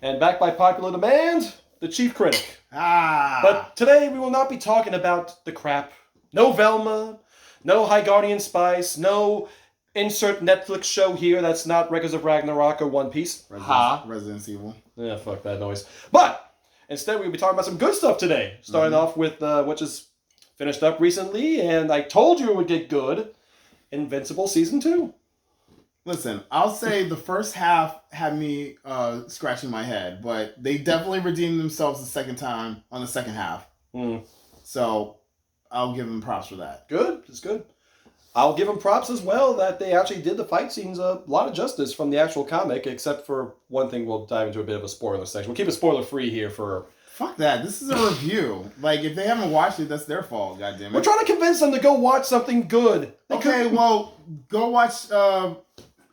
And backed by popular demand, the Chief Critic. But today we will not be talking about the crap. No Velma, no High Guardian Spice, no insert Netflix show here that's not Records of Ragnarok or One Piece. Resident Evil. Yeah, fuck that noise. But instead we'll be talking about some good stuff today. Starting off with what just finished up recently, and I told you it would get good. Invincible Season 2. Listen, I'll say the first half had me scratching my head, but they definitely redeemed themselves the second time on the second half. So I'll give them props for that. Good, it's good. I'll give them props as well that they actually did the fight scenes a lot of justice from the actual comic, except for one thing we'll dive into a bit of a spoiler section. We'll keep it spoiler free here for... Fuck that. This is a review. Like, if they haven't watched it, that's their fault, goddammit. We're trying to convince them to go watch something good. Well, go watch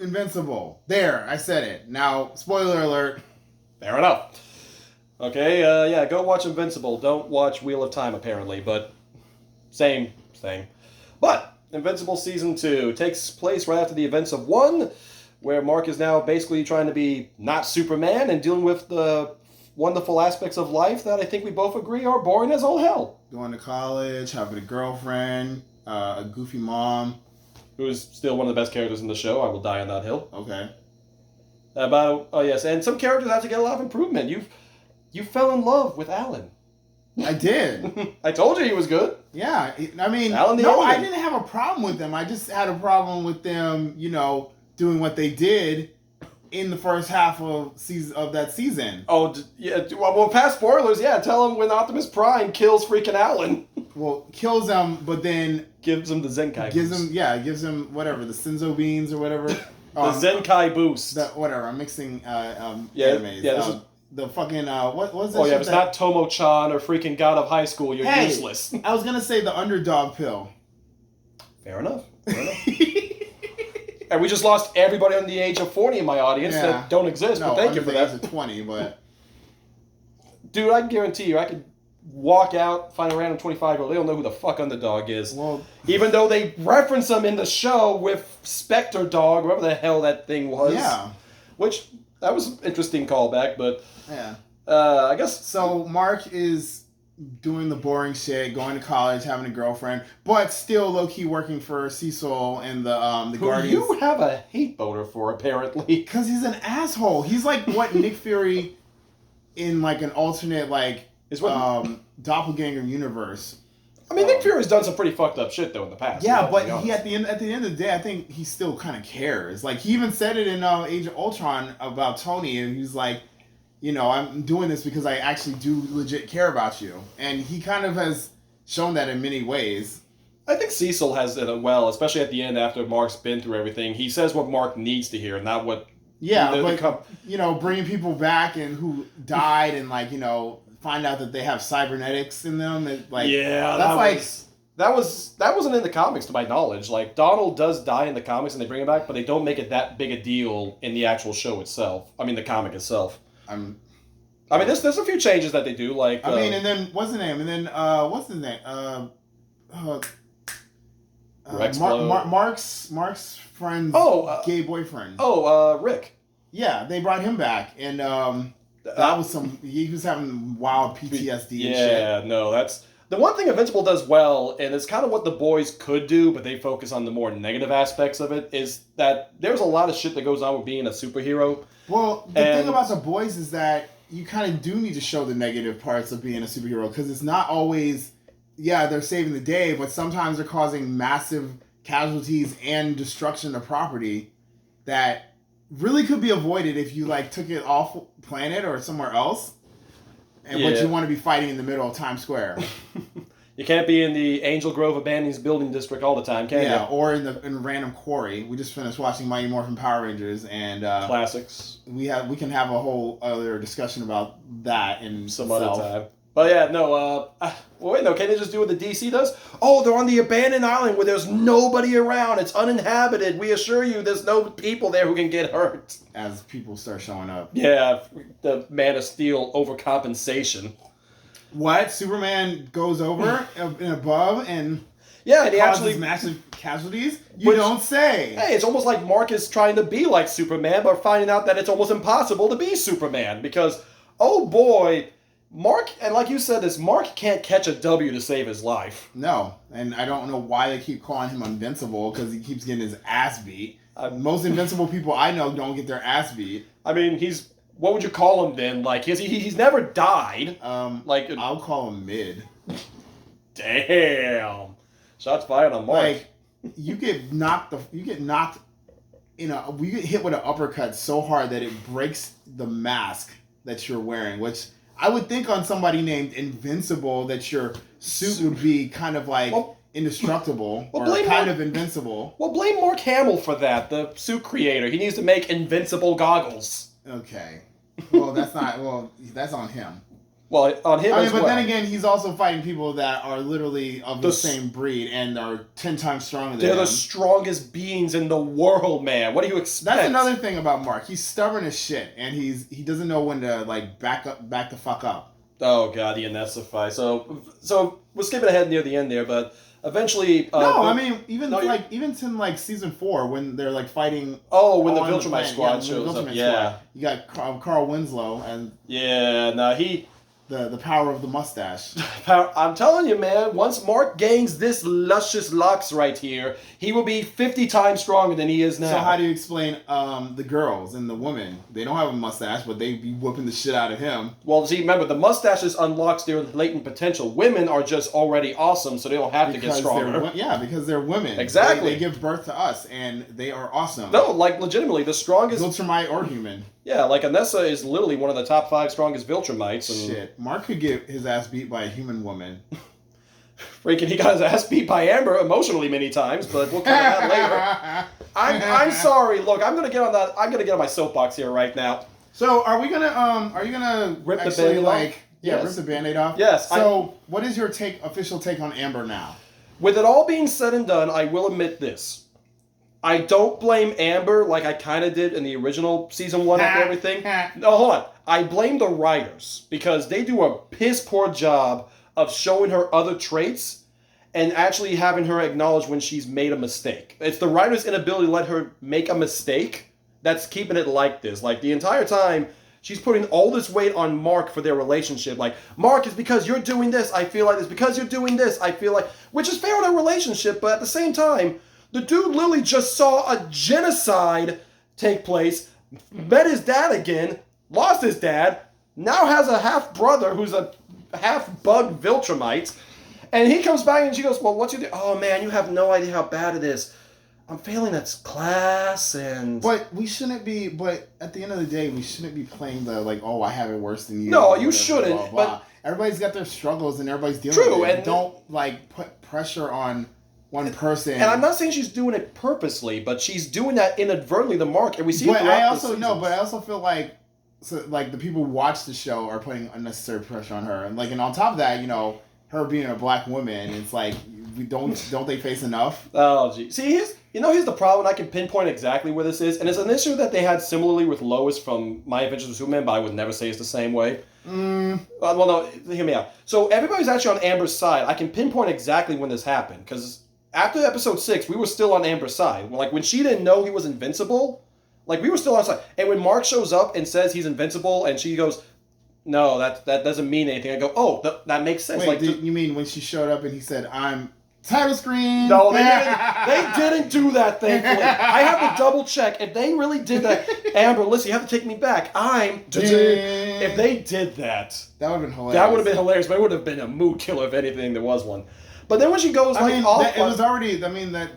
Invincible. There, I said it. Now, spoiler alert. Fair enough. Okay, go watch Invincible. Don't watch Wheel of Time, apparently, but same thing. But Invincible Season 2 takes place right after the events of 1, where Mark is now basically trying to be not Superman and dealing with the wonderful aspects of life that I think we both agree are boring as all hell. Going to college, having a girlfriend, a goofy mom. Who is still one of the best characters in the show. I will die on that hill. Okay. And some characters have to get a lot of improvement. You fell in love with Alan. I did. I told you he was good. Yeah, I mean, I didn't have a problem with them. I just had a problem with them, doing what they did in the first half of that season. Oh, yeah. Well, past spoilers, yeah. Tell him when Optimus Prime kills freaking Alan. Well, kills him, but then gives him the Zenkai boost. Gives him whatever, the Senzo beans or whatever. The Zenkai boost. Whatever, I'm mixing animes. Yeah, the fucking, what was that? Oh, yeah, if it's not Tomo-chan or freaking God of High School, you're useless. I was gonna say the underdog pill. Fair enough. And we just lost everybody under the age of 40 in my audience that don't exist, but thank you for that. Age of 20, but... Dude, I can guarantee you, I could walk out, find a random 25-year-old, they don't know who the fuck Underdog is. Well, even though they reference them in the show with Spectre Dog, whatever the hell that thing was. Yeah. Which, that was an interesting callback, but... Yeah. I guess... So, Mark is doing the boring shit, going to college, having a girlfriend, but still low-key working for Cecil and the Guardians. Who you have a hate boner for, apparently. Because he's an asshole. He's like what Nick Fury in like an alternate doppelganger universe. I mean, Nick Fury's done some pretty fucked up shit though in the past. Yeah, but he at the end of the day, I think he still kind of cares. Like he even said it in Age of Ultron about Tony, and he's like, I'm doing this because I actually do legit care about you. And he kind of has shown that in many ways. I think Cecil has it well, especially at the end after Mark's been through everything. He says what Mark needs to hear, not what... Yeah, but, bringing people back and who died and, find out that they have cybernetics in them. That wasn't in the comics to my knowledge. Like, Donald does die in the comics and they bring him back, but they don't make it that big a deal in the actual show itself. I mean, the comic itself. There's a few changes that they do, like... and then, what's his name? And then, what's his name? Mark's friend's gay boyfriend. Rick. Yeah, they brought him back, and that was he was having wild PTSD and shit. Yeah, no, that's... The one thing Invincible does well, and it's kind of what the boys could do, but they focus on the more negative aspects of it, is that there's a lot of shit that goes on with being a superhero. Well, the thing about the boys is that you kind of do need to show the negative parts of being a superhero, because it's not always, they're saving the day, but sometimes they're causing massive casualties and destruction of property that really could be avoided if you took it off planet or somewhere else. But you want to be fighting in the middle of Times Square. You can't be in the Angel Grove Abandoned Building District all the time, can you? Yeah, or in random quarry. We just finished watching Mighty Morphin Power Rangers and classics. We can have a whole other discussion about that in some other time. But can they just do what the DC does? Oh, they're on the abandoned island where there's nobody around. It's uninhabited. We assure you there's no people there who can get hurt. As people start showing up. Yeah, the Man of Steel overcompensation. What? Superman goes over and above and... Yeah, and he causes actually massive casualties. You don't say. Hey, it's almost like Mark is trying to be like Superman, but finding out that it's almost impossible to be Superman because, oh boy, Mark, and like you said, Mark can't catch a W to save his life. No, and I don't know why they keep calling him Invincible because he keeps getting his ass beat. Most invincible people I know don't get their ass beat. I mean, what would you call him then? Like, he's never died. I'll call him mid. Damn. Shots fired on Mark. Like, you get hit with an uppercut so hard that it breaks the mask that you're wearing, which I would think on somebody named Invincible that your suit would be kind of like indestructible or kind of invincible. Well, blame Mark Hamill for that, the suit creator. He needs to make invincible goggles. Okay. Well, that's on him. Well, on him as well. But then again, he's also fighting people that are literally of the same breed and are 10 times stronger than him. They're the strongest beings in the world, man. What do you expect? That's another thing about Mark. He's stubborn as shit, and he doesn't know when to like back the fuck up. Oh god, the Anesify. So we're skipping ahead near the end there, but eventually. Even to like season 4 when they're like fighting. Oh, when the Viltrumite squad shows up. Yeah. You got Carl Winslow and. Yeah. Now The power of the mustache. I'm telling you, man, once Mark gains this luscious locks right here, he will be 50 times stronger than he is now. So how do you explain the girls and the women? They don't have a mustache, but they be whooping the shit out of him. Well, see, remember, the mustaches unlocks their latent potential. Women are just already awesome, so they don't have to get stronger. Because they're women. Exactly. They give birth to us, and they are awesome. No, like, legitimately, the strongest... Viltrumite or human. Yeah, like, Anessa is literally one of the top 5 strongest Viltrumites. And... Shit. Mark could get his ass beat by a human woman. Freaking, he got his ass beat by Amber emotionally many times, but we'll cover that later. I'm sorry. Look, I'm gonna get on that. I'm gonna get on my soapbox here right now. So, are you gonna rip the Band-Aid off? Yes. Rip the Band-Aid off? Yes. So, what is your official take on Amber now? With it all being said and done, I will admit this. I don't blame Amber like I kind of did in the original season 1 after everything. No, hold on. I blame the writers because they do a piss poor job of showing her other traits and actually having her acknowledge when she's made a mistake. It's the writer's inability to let her make a mistake that's keeping it like this. Like, the entire time, she's putting all this weight on Mark for their relationship. Like, Mark, it's because you're doing this, I feel like this. Because you're doing this, I feel like... Which is fair in a relationship, but at the same time... The dude literally just saw a genocide take place, met his dad again, lost his dad, now has a half-brother who's a half-bug Viltrumite, and he comes back and she goes, well, what's you do? Oh, man, you have no idea how bad it is. I'm failing at class and... But at the end of the day, we shouldn't be playing the, like, oh, I have it worse than you. No, you shouldn't, blah, blah. but... Everybody's got their struggles and everybody's dealing with it. And don't, like, put pressure on... one person. And I'm not saying she's doing it purposely, but she's doing that inadvertently to Mark, and we see But I also feel like the people who watch the show are putting unnecessary pressure on her. And on top of that, her being a black woman, it's like don't they face enough? Oh gee. See, here's the problem, I can pinpoint exactly where this is, and it's an issue that they had similarly with Lois from My Adventures with Superman, but I would never say it's the same way. Well, no, hear me out. So everybody's actually on Amber's side. I can pinpoint exactly when this happened, because after episode 6, we were still on Amber's side. Like, when she didn't know he was invincible, like, we were still on side. And when Mark shows up and says he's invincible, and she goes, no, that doesn't mean anything. I go, oh, that makes sense. Wait, you mean when she showed up and he said, I'm title screen? No, they didn't do that, thankfully. I have to double check. If they really did that, Amber, listen, you have to take me back. If they did that, that would have been hilarious. That would have been hilarious, but it would have been a mood killer if anything there was one. But then when she goes that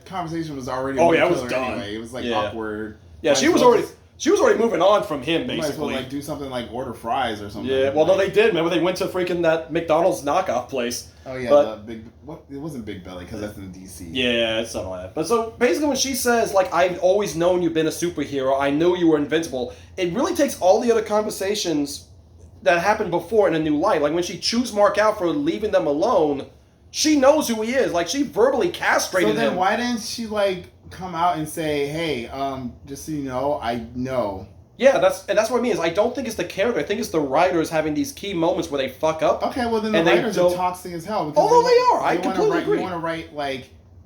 conversation was already. Oh yeah, it was done. Anyway. It was awkward. Yeah, she was already moving on from him basically. Might as well do something like order fries or something. Yeah, well, no, they did. Remember, they went to freaking that McDonald's knockoff place. Oh yeah, it wasn't Big Belly because that's in DC. Yeah, it's something like that. But so basically, when she says I've always known you've been a superhero, I knew you were invincible. It really takes all the other conversations that happened before in a new light. Like when she chews Mark out for leaving them alone. She knows who he is. Like, she verbally castrated him. So then why didn't she, come out and say, hey, just so you know, I know. Yeah, that's what I mean. Is I don't think it's the character. I think it's the writers having these key moments where they fuck up. Okay, well, then the writers are toxic as hell. Although they are. I completely agree. You want to write,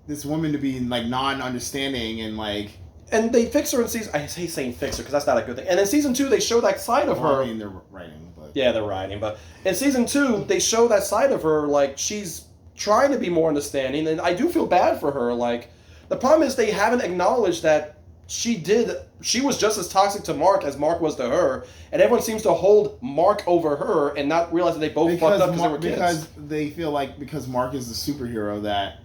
this woman to be like non-understanding and like. And they fix her in season. I hate saying fix her because that's not a good thing. And in season 2, they show that side of her. I mean, they're writing, but yeah, they're writing. But in season 2, they show that side of her. Like she's trying to be more understanding, and I do feel bad for her. Like the problem is they haven't acknowledged that she was just as toxic to Mark as Mark was to her, and everyone seems to hold Mark over her and not realize that they both fucked up because they were kids. Because they feel like because Mark is the superhero that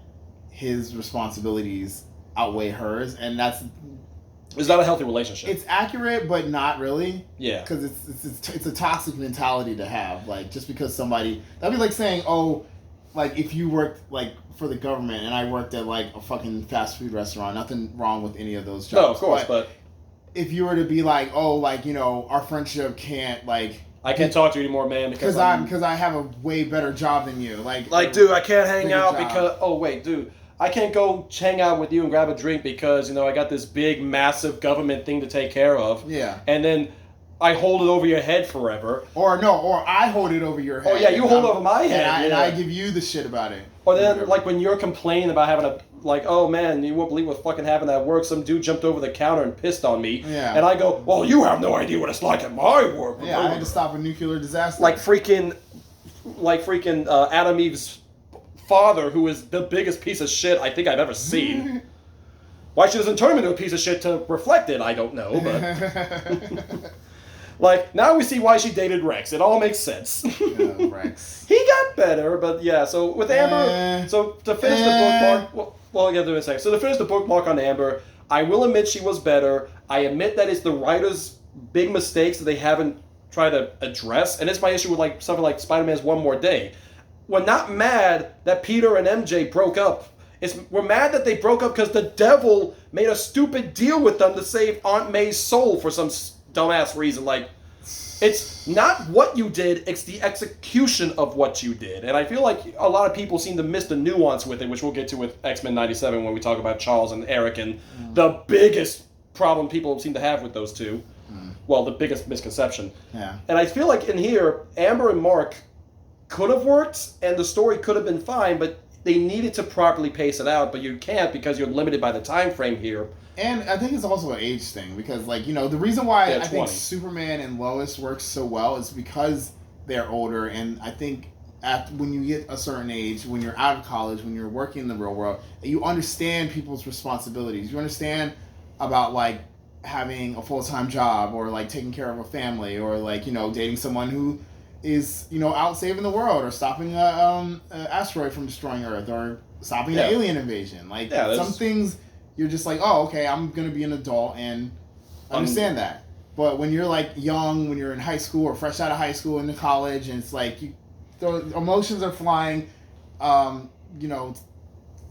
his responsibilities outweigh hers, and that's. It's not a healthy relationship. It's accurate, but not really. Yeah. Because it's a toxic mentality to have. Like, just because somebody... That'd be like saying, oh, like, if you worked, like, for the government and I worked at, like, a fucking fast food restaurant, nothing wrong with any of those jobs. No, of course, but... If you were to be like, oh, like, you know, our friendship can't, like... I can't talk to you anymore, man, because I have a way better job than you. Like, dude, I can't hang out because... Oh, wait, dude... I can't go hang out with you and grab a drink because, you know, I got this big, massive government thing to take care of. Yeah. And then I hold it over your head forever. Or I hold it over your head. Oh, yeah, you hold it over my head. And I give you the shit about it. Or then, like, when you're complaining about having a, like, oh, man, you won't believe what fucking happened at work. Some dude jumped over the counter and pissed on me. Yeah. And I go, well, you have no idea what it's like at my work. Yeah, I had to stop a nuclear disaster. Like freaking Adam Eve's father, who is the biggest piece of shit I think I've ever seen. Why she doesn't turn him into a piece of shit to reflect it, I don't know, but... Like, now we see why she dated Rex. It all makes sense. Rex. He got better, but yeah, so with Amber... So to finish the bookmark... Well, yeah, do a second. So to finish the bookmark on Amber, I will admit she was better. I admit that it's the writer's big mistakes that they haven't tried to address, and it's my issue with like something like Spider-Man's One More Day. We're not mad that Peter and MJ broke up. We're mad that they broke up because the devil made a stupid deal with them to save Aunt May's soul for some dumbass reason. Like, it's not what you did, it's the execution of what you did. And I feel like a lot of people seem to miss the nuance with it, which we'll get to with X-Men 97 when we talk about Charles and Eric and the biggest problem people seem to have with those two. Well, the biggest misconception. Yeah. And I feel like in here, Amber and Mark could have worked, and the story could have been fine, but they needed to properly pace it out, but you can't because you're limited by the time frame here. And I think it's also an age thing, because, like, you know, the reason why I think 20. Superman and Lois works so well is because they're older, and I think when you get a certain age, when you're out of college, when you're working in the real world, you understand people's responsibilities. You understand about, like, having a full-time job, or, like, taking care of a family, or, like, you know, dating someone who is, you know, out saving the world, or stopping an asteroid from destroying Earth, or stopping an alien invasion. Like, some things you're just like, oh, okay, I'm going to be an adult and understand that. But when you're, like, young, when you're in high school or fresh out of high school into college, and it's like, the emotions are flying, you know,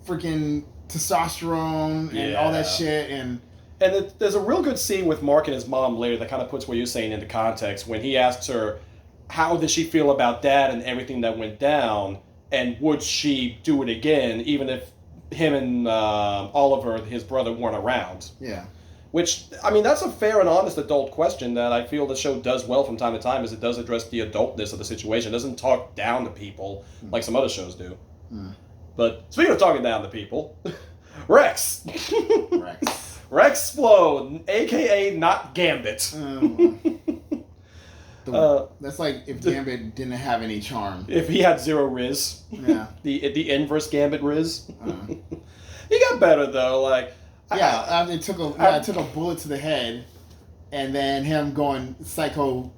freaking testosterone and all that shit, and there's a real good scene with Mark and his mom later that kind of puts what you're saying into context when he asks her, how did she feel about Dad and everything that went down, and would she do it again, even if him and Oliver, his brother, weren't around? Yeah. Which, I mean, that's a fair and honest adult question that I feel the show does well from time to time, is it does address the adultness of the situation. It doesn't talk down to people like some other shows do. But speaking of talking down to people, Rex. Rex Splode, a.k.a. not Gambit. That's like if Gambit didn't have any charm. If he had zero Riz. Yeah. the inverse Gambit Riz. He got better though. Like it took a bullet to the head, and then him going psycho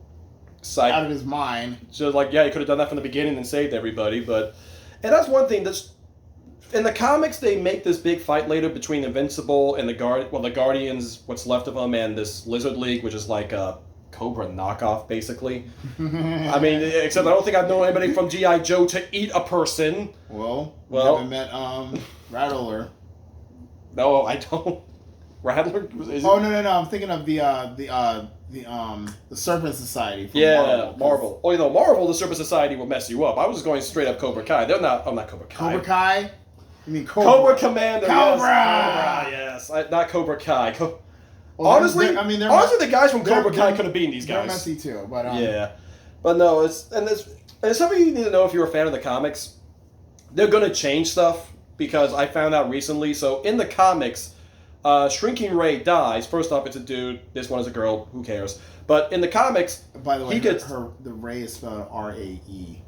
out of his mind. So like, yeah, he could have done that from the beginning and saved everybody. And that's one thing that's in the comics. They make this big fight later between Invincible and the Guardians, what's left of them, and this Lizard League, which is like a Cobra knockoff, basically. I mean, except I don't think I've known anybody from G.I. Joe to eat a person. Well, haven't met Rattler. No, I don't. Rattler? No! I'm thinking of the Serpent Society. From Marvel. Oh, you know, Marvel, the Serpent Society will mess you up. I was just going straight up Cobra Kai. They're not. I'm not Cobra Kai. Cobra Kai. You mean Cobra? Cobra Commander. Cobra. Yes. Not Cobra Kai. Well, honestly, the guys from Cobra Kai could have been these guys. They're messy too, but but no, it's something you need to know if you're a fan of the comics. They're gonna change stuff because I found out recently. So in the comics, Shrinking Ray dies. First off, it's a dude. This one is a girl. Who cares? But in the comics, by the way, he gets the Ray is spelled R-A-E.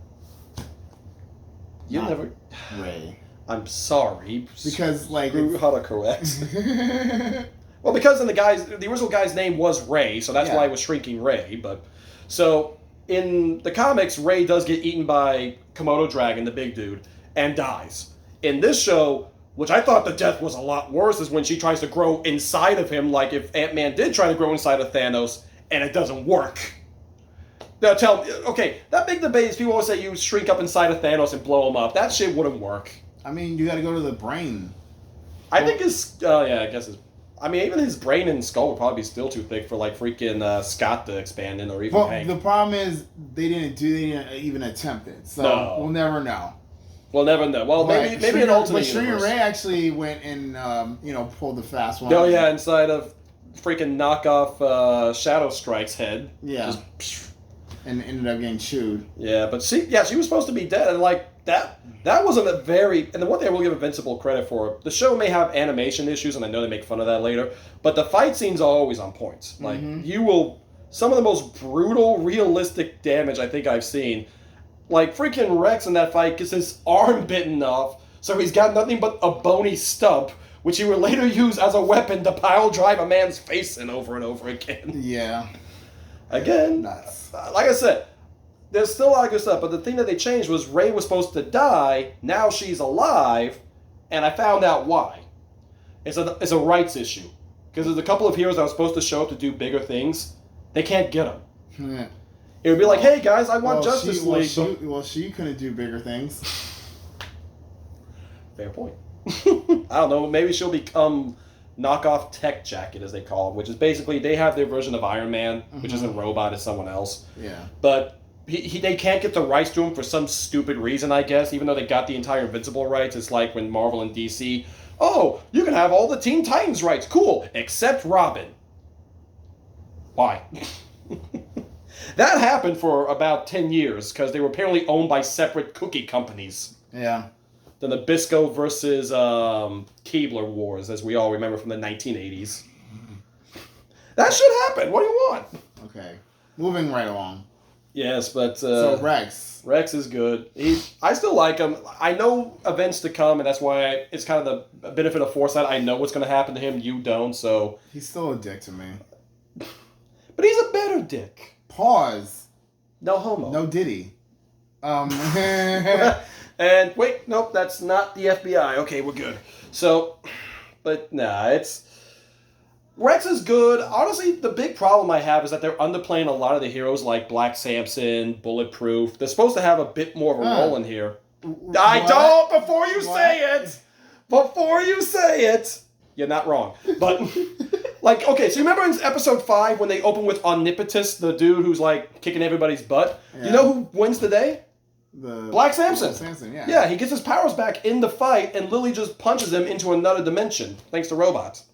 You never. Ray. I'm sorry. Because like how to correct. Well, because in the original guy's name was Ray, so that's why it was Shrinking Ray. But so in the comics, Ray does get eaten by Komodo Dragon, the big dude, and dies. In this show, which I thought the death was a lot worse, is when she tries to grow inside of him, like if Ant-Man did try to grow inside of Thanos, and it doesn't work. Now tell me, okay, that big debate is people always say you shrink up inside of Thanos and blow him up. That shit wouldn't work. I mean, you got to go to the brain. I think even his brain and skull would probably be still too thick for like freaking Scott to expand in, or even Hank. The problem is they didn't even attempt it, so we'll never know. We'll never know. Well, maybe an alternate universe. Shrinking Ray actually went and pulled the fast one. Oh yeah, inside of freaking knockoff Shadow Strike's head. Yeah. And ended up getting chewed. Yeah, but she was supposed to be dead, and like that wasn't a very. And the one thing I will give Invincible credit for, the show may have animation issues, and I know they make fun of that later, but the fight scenes are always on point. Like some of the most brutal, realistic damage I think I've seen. Like freaking Rex in that fight gets his arm bitten off, so he's got nothing but a bony stump, which he will later use as a weapon to pile drive a man's face in over and over again. Yeah. Again, nuts. Like I said, there's still a lot of good stuff, but the thing that they changed was Ray was supposed to die, now she's alive, and I found out why. It's a rights issue. Because there's a couple of heroes that were supposed to show up to do bigger things. They can't get them. Yeah. It would be like, hey guys, I want Justice League. She couldn't do bigger things. Fair point. I don't know, maybe she'll become knockoff Tech Jacket, as they call him, which is basically they have their version of Iron Man, which isn't a robot, it's someone else. Yeah. But they can't get the rights to him for some stupid reason, I guess, even though they got the entire Invincible rights. It's like when Marvel and DC, you can have all the Teen Titans rights, cool, except Robin. Why? That happened for about 10 years, because they were apparently owned by separate cookie companies. Yeah. The Nabisco versus Keebler Wars, as we all remember from the 1980s. That should happen. What do you want? Okay. Moving right along. Yes, but... so Rex. Rex is good. I still like him. I know events to come, and that's why it's kind of the benefit of foresight. I know what's going to happen to him. You don't, so... He's still a dick to me. But he's a better dick. Pause. No homo. No Diddy. And wait, nope, that's not the FBI. Okay, we're good. So, but nah, Rex is good. Honestly, the big problem I have is that they're underplaying a lot of the heroes like Black Samson, Bulletproof. They're supposed to have a bit more of a role in here. Before you say it, you're not wrong. But, like, okay, so you remember in episode 5 when they open with Omnipotus, the dude who's like kicking everybody's butt? Yeah. You know who wins the day? Black Samson. Yeah. Yeah, he gets his powers back in the fight, and Lily just punches him into another dimension, thanks to robots.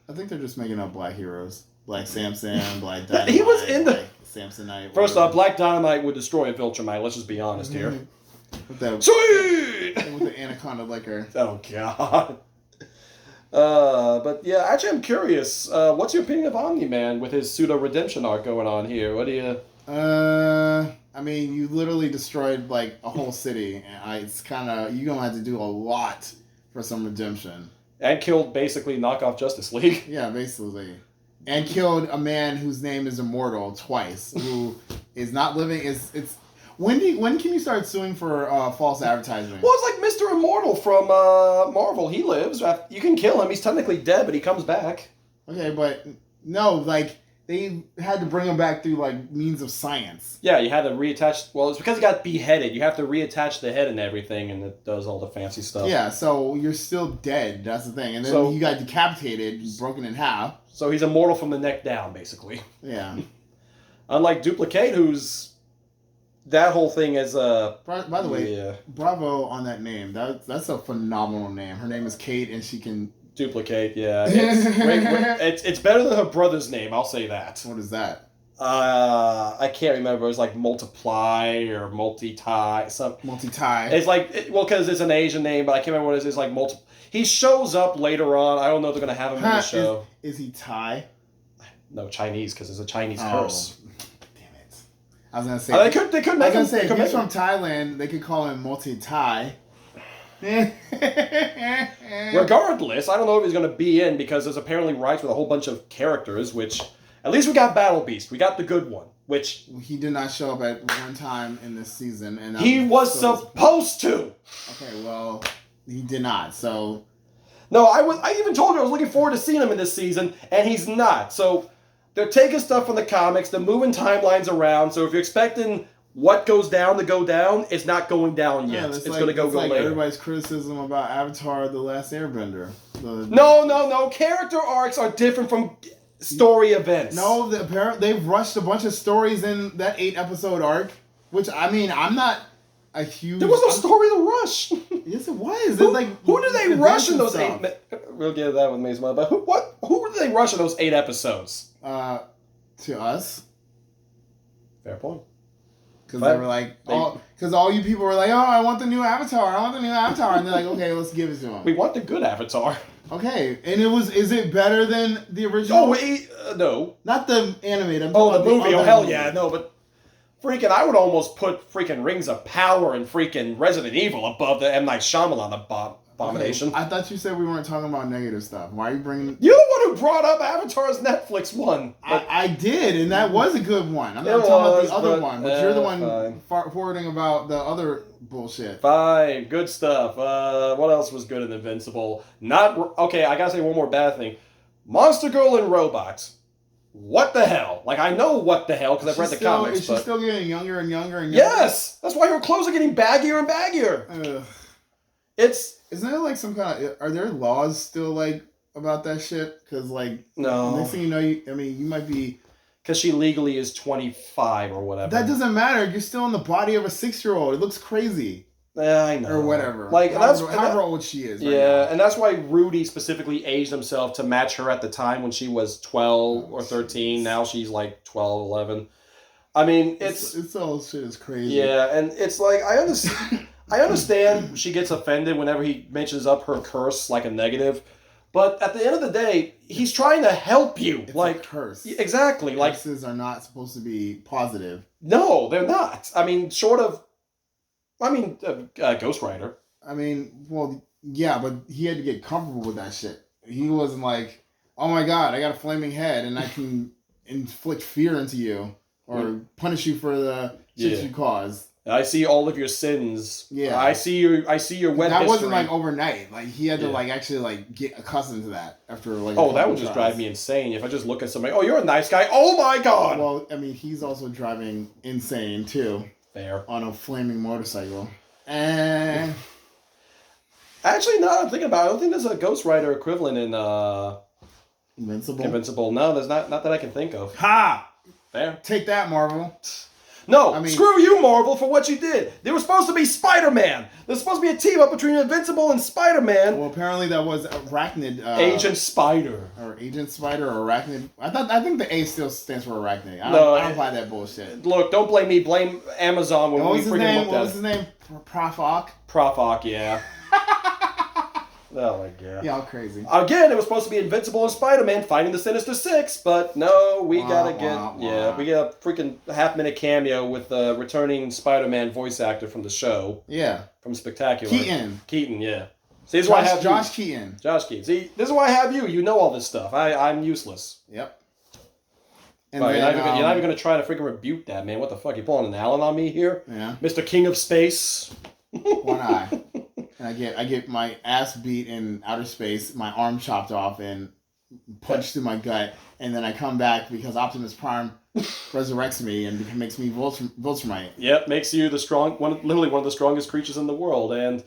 I think they're just making up black heroes. Black Samson, Black Dynamite. He was in the... Samsonite. First off, Black Dynamite would destroy a Viltrumite, let's just be honest here. With that, sweet! With the anaconda liquor. Oh, God. But yeah, actually I'm curious, what's your opinion of Omni-Man with his pseudo-redemption arc going on here? What do you... I mean, you literally destroyed, like, a whole city. And it's kind of... You're going to have to do a lot for some redemption. And killed, basically, knockoff Justice League. Yeah, basically. And killed a man whose name is immortal twice, who is not living... When can you start suing for false advertising? Well, it's like Mr. Immortal from Marvel. He lives. You can kill him. He's technically dead, but he comes back. Okay, but no, like, they had to bring him back through, like, means of science. Yeah, you had to reattach... Well, it's because he got beheaded. You have to reattach the head and everything, and it does all the fancy stuff. Yeah, so you're still dead. That's the thing. And then you got decapitated, broken in half. So he's immortal from the neck down, basically. Yeah. Unlike Duplicate, who's... That whole thing is By the way, bravo on that name. That's a phenomenal name. Her name is Kate, and she can... Duplicate, yeah. It's better than her brother's name, I'll say that. What is that? I can't remember. It was like multiply or multi-tie. Multi-tie. It's like because it's an Asian name, but I can't remember what it is. It's like multi. He shows up later on. I don't know if they're gonna have him in the show. Is he Thai? No, Chinese, because it's a Chinese curse. Damn it! I was gonna say they could make him. If he's from Thailand, they could call him multi-Thai. Regardless, I don't know if he's gonna be in because there's apparently rights with a whole bunch of characters, which. At least we got Battle Beast. We got the good one, which... He did not show up at one time in this season. And he was supposed to! Okay, well, he did not, so... No, I even told you I was looking forward to seeing him in this season, and he's not. So, they're taking stuff from the comics, they're moving timelines around, so if you're expecting what goes down to go down, it's not going down yet. It's going to go later. Everybody's criticism about Avatar: The Last Airbender. No. Character arcs are different from... story events. No, they've rushed a bunch of stories in that 8-episode arc, which, I mean, I'm not a huge... There was no story to rush. Yes, it was. Who did they rush in those 8... We'll get to that with Maze Runner, but who did they rush in those 8 episodes? To us. Fair point. Because they were like... Because all you people were like, oh, I want the new Avatar. And they're like, okay, let's give it to them. We want the good Avatar. Okay, and is it better than the original? Oh, no. Not the animated. The movie. Oh, hell yeah, no, but freaking, I would almost put freaking Rings of Power and freaking Resident Evil above the M. Night Shyamalan abomination. Okay, I thought you said we weren't talking about negative stuff. Why are you bringing... You're the one who brought up Avatar's Netflix one. I did, and that was a good one. I'm not talking about the other one, but you're the one forwarding about the other bullshit. Fine, good stuff. What else was good in Invincible? Okay, I gotta say one more bad thing. Monster Girl and Robots. What the hell? Like, I know what the hell because I've read the comics. Is she still getting younger and younger and younger? Yes! That's why her clothes are getting baggier and baggier. Isn't there like some kind of... Are there laws still like about that shit? Because like... No. Next thing you know, you might be... Because she legally is 25 or whatever. That doesn't matter. You're still in the body of a 6-year-old. It looks crazy. Yeah, I know. Or whatever. Like, however old she is. Yeah, and that's why Rudy specifically aged himself to match her at the time when she was 12 or 13. Geez. Now she's like 12, 11. I mean, it's all shit is crazy. Yeah, and it's like, I understand. I understand she gets offended whenever he mentions up her curse like a negative. But at the end of the day, he's trying to help you. It's like a curse. Exactly. Curses are not supposed to be positive. No, they're not. I mean, Ghost Rider. I mean, well, yeah, but he had to get comfortable with that shit. He wasn't like, oh my god, I got a flaming head and I can inflict fear into you or punish you for the shit you caused. I see all of your sins. Yeah, I see your wet history. That wasn't like overnight. Like he had to like actually like get accustomed to that after like. Oh, that would just drive me insane if I just look at somebody. Oh, you're a nice guy. Oh my god. Well, I mean, he's also driving insane too. Fair. On a flaming motorcycle. And actually, now I'm thinking about it, I don't think there's a Ghost Rider equivalent in Invincible. Invincible. No, there's not that I can think of. Ha! Fair. Take that, Marvel. No, I mean, screw you, Marvel, for what you did. There was supposed to be Spider-Man. There's supposed to be a team-up between Invincible and Spider-Man. Well, apparently that was Arachnid. Agent Spider. Or Agent Spider or Arachnid. I think the A still stands for Arachnid. I don't buy that bullshit. Look, don't blame me. Blame Amazon when we freaking looked at it. What was his name? Prof Ock? Prof Ock, yeah. Oh my god. Y'all crazy. Again, it was supposed to be Invincible and Spider-Man fighting the Sinister Six, but no, we gotta get... we get a freaking half-minute cameo with the returning Spider-Man voice actor from the show. Yeah. From Spectacular. Keaton, yeah. See, this is why I have Josh Keaton. Josh Keaton. See, this is why I have you. You know all this stuff. I'm useless. Yep. And then, you're not even going to try to freaking rebuke that, man. What the fuck? You pulling an Allen on me here? Yeah. Mr. King of Space. One eye. And I get my ass beat in outer space, my arm chopped off and punched through my gut, and then I come back because Optimus Prime resurrects me and makes me Viltrumite. Yep, makes you literally one of the strongest creatures in the world. And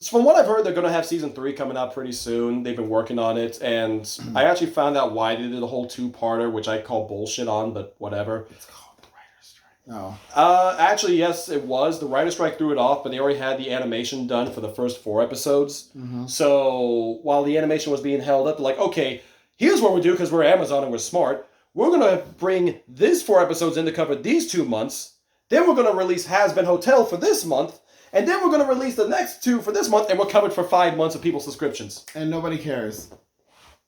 from what I've heard, they're going to have season 3 coming out pretty soon. They've been working on it, and I actually found out why they did a whole 2-parter, which I call bullshit on, but whatever. It's called the Writer's Strike. Oh. Actually, yes, it was. The Writer's Strike threw it off, but they already had the animation done for the first 4 episodes. Mm-hmm. So while the animation was being held up, they're like, okay, here's what we do because we're Amazon and we're smart. we're going to bring these 4 episodes in to cover these 2 months. Then we're going to release Has Been Hotel for this month. And then we're going to release the next 2 for this month. And we're covered for 5 months of people's subscriptions. And nobody cares.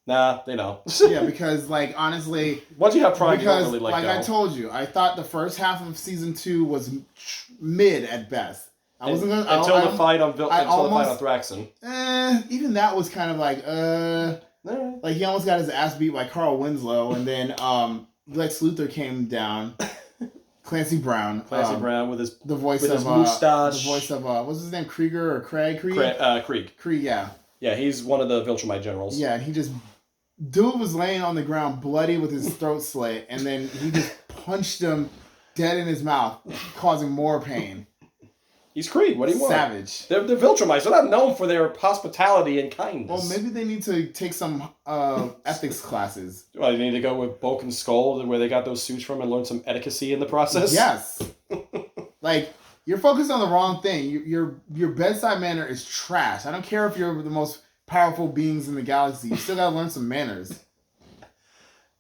Nah, they know. Yeah, because, like, honestly... Once you have Prime, you don't really like go. I told you, I thought the first half of season 2 was mid at best. I wasn't gonna... Until the fight on Thraxon. Even that was kind of like, Like, he almost got his ass beat by Carl Winslow, and then Lex Luthor came down. Clancy Brown. Clancy Brown with his mustache. The voice of what's his name? Krieger or Craig? Krieg. Krieg, yeah. Yeah, he's one of the Viltrumite generals. Yeah, and he just... Dude was laying on the ground bloody with his throat slit, and then he just punched him dead in his mouth, causing more pain. He's Krieg. What do you want? Savage. They're Viltrumites. They're not known for their hospitality and kindness. Well, maybe they need to take some ethics classes. Well, you need to go with Bulk and Skull, where they got those suits from, and learn some etiquette in the process. Yes. Like, you're focused on the wrong thing. Your bedside manner is trash. I don't care if you're the most powerful beings in the galaxy. You still gotta learn some manners.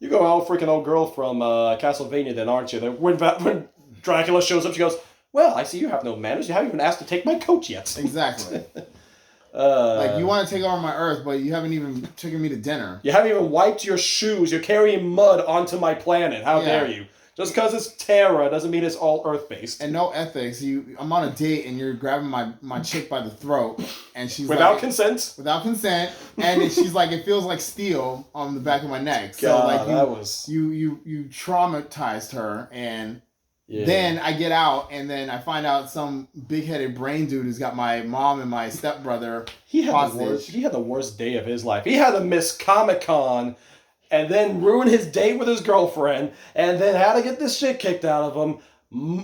You go out freaking old girl from Castlevania then, aren't you? When Dracula shows up, she goes, well, I see you have no manners. You haven't even asked to take my coat yet. Exactly. Like, you want to take over my Earth, but you haven't even taken me to dinner. You haven't even wiped your shoes. You're carrying mud onto my planet. How dare you? Just because it's Terra doesn't mean it's all Earth-based. And no ethics. I'm on a date, and you're grabbing my chick by the throat, and she's without consent. Without consent, and she's like, it feels like steel on the back of my neck. So God, like you traumatized her, and then I get out, and then I find out some big-headed brain dude who's got my mom and my stepbrother hostage. He had the worst day of his life. He had to miss Comic-Con. And then ruin his date with his girlfriend, and then had to get this shit kicked out of him,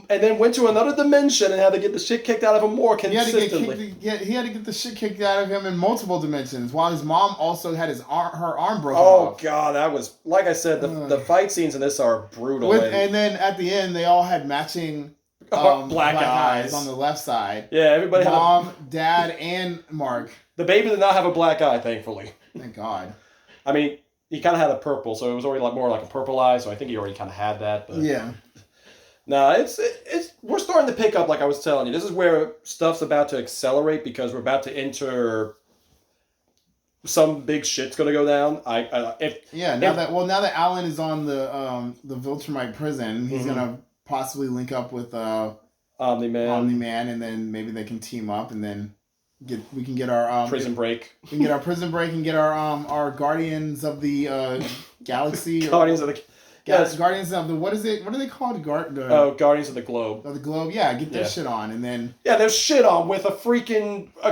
and then went to another dimension and had to get the shit kicked out of him more consistently. He had to get the shit kicked out of him in multiple dimensions, while his mom also had her arm broken off. Oh God, that was, like I said, the fight scenes in this are brutal. And then at the end, they all had matching black eyes on the left side. Yeah, everybody had mom, dad, and Mark. The baby did not have a black eye, thankfully. Thank God. I mean, he kind of had a purple, so it was already more like a purple eye. So I think he already kind of had that. But yeah. No, it's we're starting to pick up, like I was telling you. This is where stuff's about to accelerate because we're about to enter. Some big shit's gonna go down. Now that Alan is on the Viltrumite prison, he's gonna possibly link up with Omni-Man, and then maybe they can team up, and then we can get our prison break. We can get our prison break and get our Guardians of the Galaxy. Guardians of the Guardians of the what is it? What are they called? Guardians of the Globe. Of the Globe, yeah. Get their shit on, and then there's shit on with a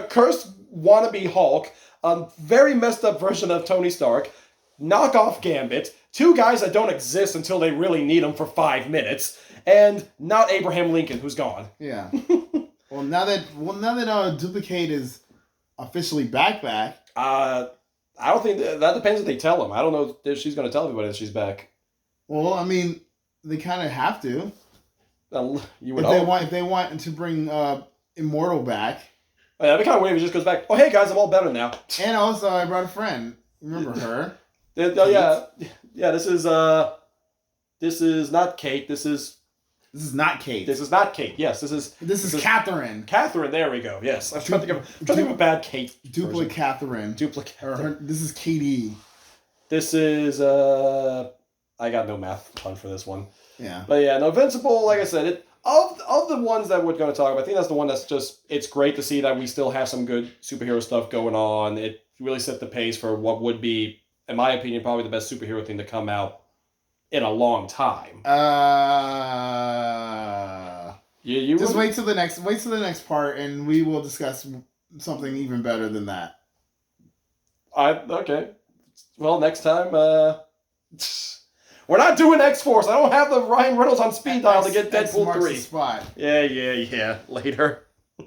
cursed wannabe Hulk, a very messed up version of Tony Stark, knockoff Gambit, 2 guys that don't exist until they really need them for 5 minutes, and not Abraham Lincoln, who's gone. Yeah. Well, now that Duplicate is officially back. I don't think that depends if they tell him. I don't know if she's going to tell everybody that she's back. Well, I mean, they kind of have to. You would hope. If they want to bring Immortal back. Oh, yeah, that'd be kind of weird if he just goes back. Oh, hey guys, I'm all better now. And also, I brought a friend. Remember her? Yeah. This is not Kate. This is not Kate. This is not Kate. Yes, this is Catherine. Catherine, there we go. Yes. I'm trying to think of a bad Kate. Duplicate Catherine. This is Katie. This is I got no math pun for this one. Yeah. But yeah, no, Invincible, like I said, of the ones that we're going to talk about, I think that's the one that's just, it's great to see that we still have some good superhero stuff going on. It really set the pace for what would be, in my opinion, probably the best superhero thing to come out in a long time. You just wait till the next part, and we will discuss something even better than that. Okay. Well, next time, we're not doing X-Force. I don't have the Ryan Reynolds on speed dial to get Deadpool 3. Spot. Yeah. Later.